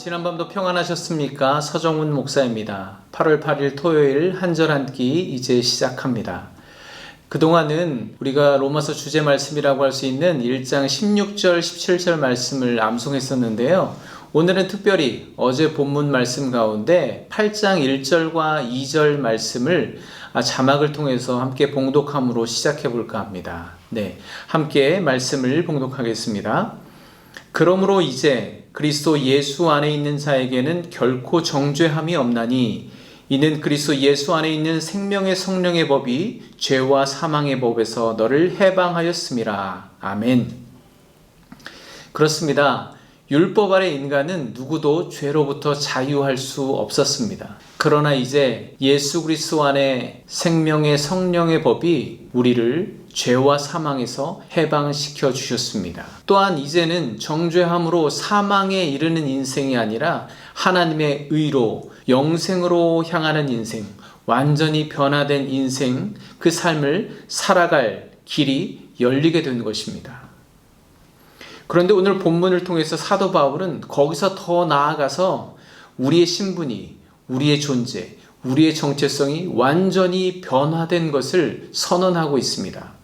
지난밤도 평안하셨습니까? 서정훈 목사입니다. 8월 8일 토요일 한 절 한 끼 이제 시작합니다. 그동안은 우리가 로마서 주제 말씀이라고 할 수 있는 1장 16절, 17절 말씀을 암송했었는데요. 오늘은 특별히 어제 본문 말씀 가운데 8장 1절과 2절 말씀을 자막을 통해서 함께 봉독함으로 시작해 볼까 합니다. 네, 함께 말씀을 봉독하겠습니다. 그러므로 이제 그리스도 예수 안에 있는 자에게는 결코 정죄함이 없나니 이는 그리스도 예수 안에 있는 생명의 성령의 법이 죄와 사망의 법에서 너를 해방하였음이라. 아멘. 그렇습니다. 율법 아래 인간은 누구도 죄로부터 자유할 수 없었습니다. 그러나 이제 예수 그리스도 안에 생명의 성령의 법이 우리를 죄와 사망에서 해방시켜 주셨습니다. 또한 이제는 정죄함으로 사망에 이르는 인생이 아니라 하나님의 의로 영생으로 향하는 인생, 완전히 변화된 인생, 그 삶을 살아갈 길이 열리게 된 것입니다. 그런데 오늘 본문을 통해서 사도 바울은 거기서 더 나아가서 우리의 신분이, 우리의 존재, 우리의 정체성이 완전히 변화된 것을 선언하고 있습니다.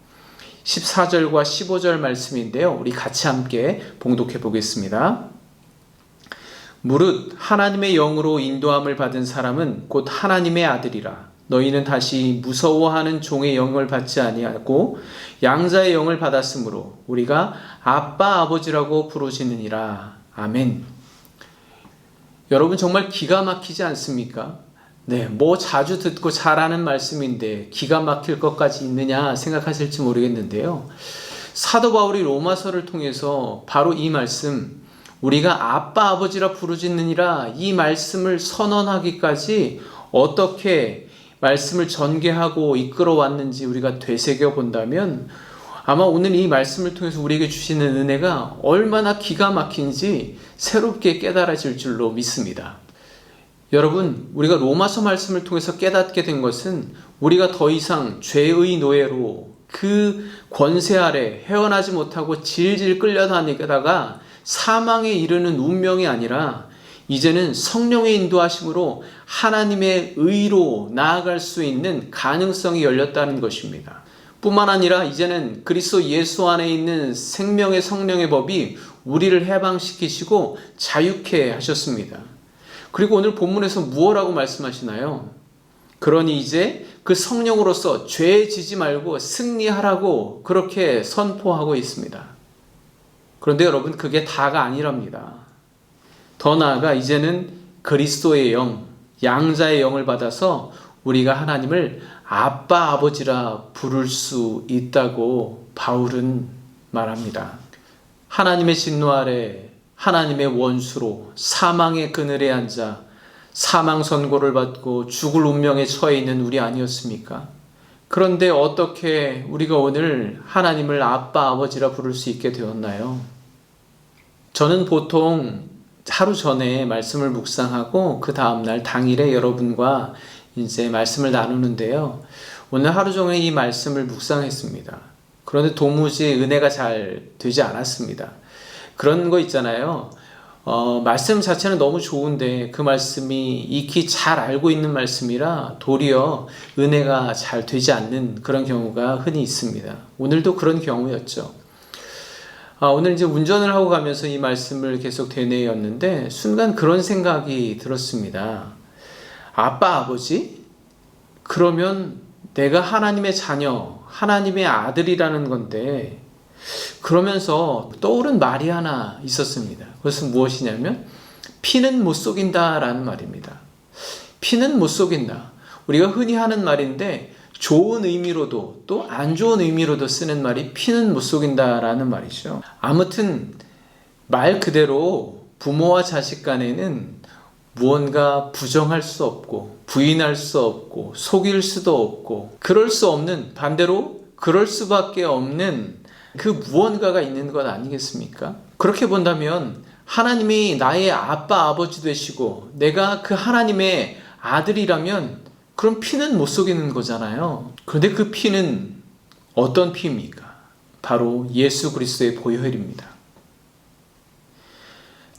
14절과 15절 말씀인데요. 우리 같이 함께 봉독해 보겠습니다. 무릇 하나님의 영으로 인도함을 받은 사람은 곧 하나님의 아들이라. 너희는 다시 무서워하는 종의 영을 받지 아니하고 양자의 영을 받았으므로 우리가 아빠 아버지라고 부르짖느니라. 아멘. 여러분 정말 기가 막히지 않습니까? 네, 뭐 자주 듣고 잘 아는 말씀인데 기가 막힐 것까지 있느냐 생각하실지 모르겠는데요. 사도 바울이 로마서를 통해서 바로 이 말씀, 우리가 아빠 아버지라 부르짖느니라 이 말씀을 선언하기까지 어떻게 말씀을 전개하고 이끌어 왔는지 우리가 되새겨 본다면 아마 오늘 이 말씀을 통해서 우리에게 주시는 은혜가 얼마나 기가 막힌지 새롭게 깨달아질 줄로 믿습니다. 여러분, 우리가 로마서 말씀을 통해서 깨닫게 된 것은 우리가 더 이상 죄의 노예로 그 권세 아래 헤어나지 못하고 질질 끌려다니다가 사망에 이르는 운명이 아니라 이제는 성령의 인도하심으로 하나님의 의로 나아갈 수 있는 가능성이 열렸다는 것입니다. 뿐만 아니라 이제는 그리스도 예수 안에 있는 생명의 성령의 법이 우리를 해방시키시고 자유케 하셨습니다. 그리고 오늘 본문에서 무엇라고 말씀하시나요? 그러니 이제 그 성령으로서 죄 지지 말고 승리하라고 그렇게 선포하고 있습니다. 그런데 여러분 그게 다가 아니랍니다. 더 나아가 이제는 그리스도의 영, 양자의 영을 받아서 우리가 하나님을 아빠 아버지라 부를 수 있다고 바울은 말합니다. 하나님의 진노 아래 하나님의 원수로 사망의 그늘에 앉아 사망 선고를 받고 죽을 운명에 처해 있는 우리 아니었습니까? 그런데 어떻게 우리가 오늘 하나님을 아빠 아버지라 부를 수 있게 되었나요? 저는 보통 하루 전에 말씀을 묵상하고 그 다음날 당일에 여러분과 이제 말씀을 나누는데요. 오늘 하루 종일 이 말씀을 묵상했습니다. 그런데 도무지 은혜가 잘 되지 않았습니다. 그런 거 있잖아요. 말씀 자체는 너무 좋은데 그 말씀이 익히 잘 알고 있는 말씀이라 도리어 은혜가 잘 되지 않는 그런 경우가 흔히 있습니다. 오늘도 그런 경우였죠. 오늘 이제 운전을 하고 가면서 이 말씀을 계속 되뇌었는데 순간 그런 생각이 들었습니다. 아빠, 아버지? 그러면 내가 하나님의 자녀, 하나님의 아들이라는 건데 그러면서 떠오른 말이 하나 있었습니다. 그것은 무엇이냐면 피는 못 속인다 라는 말입니다. 피는 못 속인다. 우리가 흔히 하는 말인데 좋은 의미로도 또 안 좋은 의미로도 쓰는 말이 피는 못 속인다 라는 말이죠. 아무튼 말 그대로 부모와 자식 간에는 무언가 부정할 수 없고 부인할 수 없고 속일 수도 없고 그럴 수 없는, 반대로 그럴 수밖에 없는 그 무언가가 있는 것 아니겠습니까? 그렇게 본다면 하나님이 나의 아빠 아버지 되시고 내가 그 하나님의 아들이라면 그럼 피는 못 속이는 거잖아요. 그런데 그 피는 어떤 피입니까? 바로 예수 그리스도의 보혈입니다.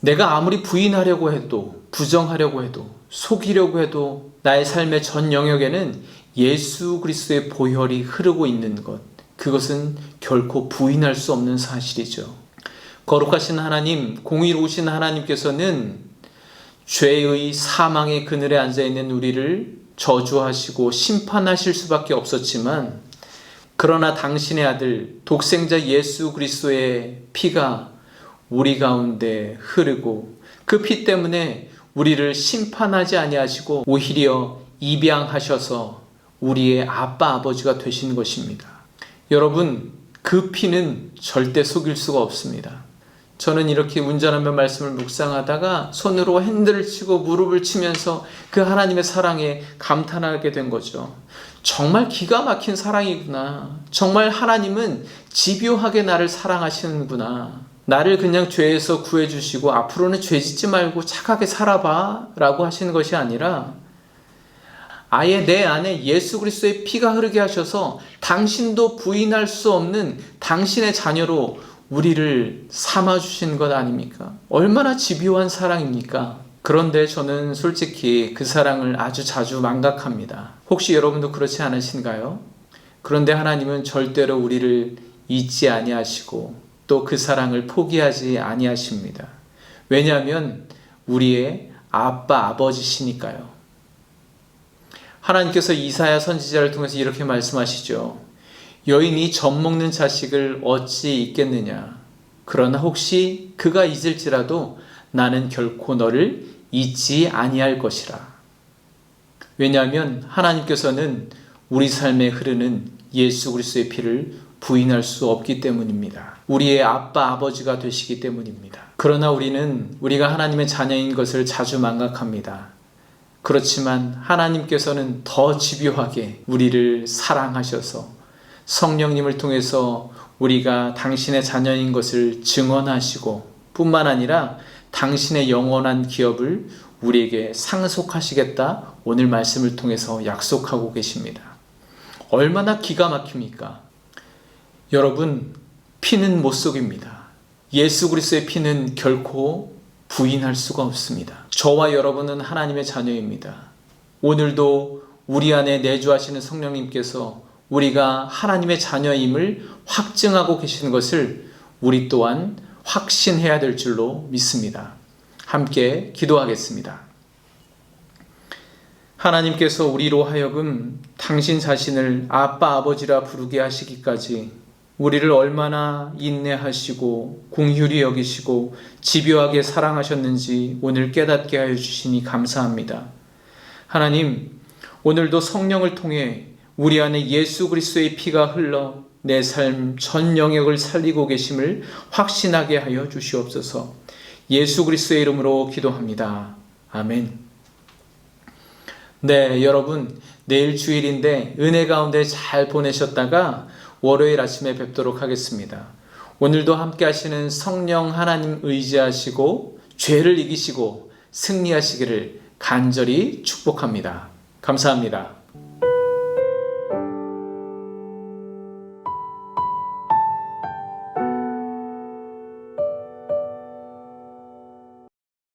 내가 아무리 부인하려고 해도, 부정하려고 해도, 속이려고 해도 나의 삶의 전 영역에는 예수 그리스도의 보혈이 흐르고 있는 것, 그것은 결코 부인할 수 없는 사실이죠. 거룩하신 하나님, 공의로우신 하나님께서는 죄의 사망의 그늘에 앉아있는 우리를 저주하시고 심판하실 수밖에 없었지만, 그러나 당신의 아들 독생자 예수 그리스도의 피가 우리 가운데 흐르고 그 피 때문에 우리를 심판하지 아니하시고 오히려 입양하셔서 우리의 아빠 아버지가 되신 것입니다. 여러분, 그 피는 절대 속일 수가 없습니다. 저는 이렇게 운전하며 말씀을 묵상하다가 손으로 핸들을 치고 무릎을 치면서 그 하나님의 사랑에 감탄하게 된 거죠. 정말 기가 막힌 사랑이구나. 정말 하나님은 집요하게 나를 사랑하시는구나. 나를 그냥 죄에서 구해주시고 앞으로는 죄 짓지 말고 착하게 살아봐 라고 하시는 것이 아니라 아예 내 안에 예수 그리스도의 피가 흐르게 하셔서 당신도 부인할 수 없는 당신의 자녀로 우리를 삼아주신 것 아닙니까? 얼마나 집요한 사랑입니까? 그런데 저는 솔직히 그 사랑을 아주 자주 망각합니다. 혹시 여러분도 그렇지 않으신가요? 그런데 하나님은 절대로 우리를 잊지 아니하시고 또 그 사랑을 포기하지 아니하십니다. 왜냐하면 우리의 아빠 아버지시니까요. 하나님께서 이사야 선지자를 통해서 이렇게 말씀하시죠. 여인이 젖먹는 자식을 어찌 잊겠느냐. 그러나 혹시 그가 잊을지라도 나는 결코 너를 잊지 아니할 것이라. 왜냐하면 하나님께서는 우리 삶에 흐르는 예수 그리스도의 피를 부인할 수 없기 때문입니다. 우리의 아빠 아버지가 되시기 때문입니다. 그러나 우리가 하나님의 자녀인 것을 자주 망각합니다. 그렇지만 하나님께서는 더 집요하게 우리를 사랑하셔서 성령님을 통해서 우리가 당신의 자녀인 것을 증언하시고 뿐만 아니라 당신의 영원한 기업을 우리에게 상속하시겠다 오늘 말씀을 통해서 약속하고 계십니다. 얼마나 기가 막힙니까? 여러분, 피는 못 속입니다. 예수 그리스도의 피는 결코 부인할 수가 없습니다. 저와 여러분은 하나님의 자녀입니다. 오늘도 우리 안에 내주하시는 성령님께서 우리가 하나님의 자녀임을 확증하고 계시는 것을 우리 또한 확신해야 될 줄로 믿습니다. 함께 기도하겠습니다. 하나님께서 우리로 하여금 당신 자신을 아빠 아버지라 부르게 하시기까지 우리를 얼마나 인내하시고 긍휼히 여기시고 집요하게 사랑하셨는지 오늘 깨닫게 하여 주시니 감사합니다. 하나님, 오늘도 성령을 통해 우리 안에 예수 그리스도의 피가 흘러 내 삶 전 영역을 살리고 계심을 확신하게 하여 주시옵소서. 예수 그리스도의 이름으로 기도합니다. 아멘. 네, 여러분, 내일 주일인데 은혜 가운데 잘 보내셨다가 월요일 아침에 뵙도록 하겠습니다. 오늘도 함께 하시는 성령 하나님 의지하시고 죄를 이기시고 승리하시기를 간절히 축복합니다. 감사합니다.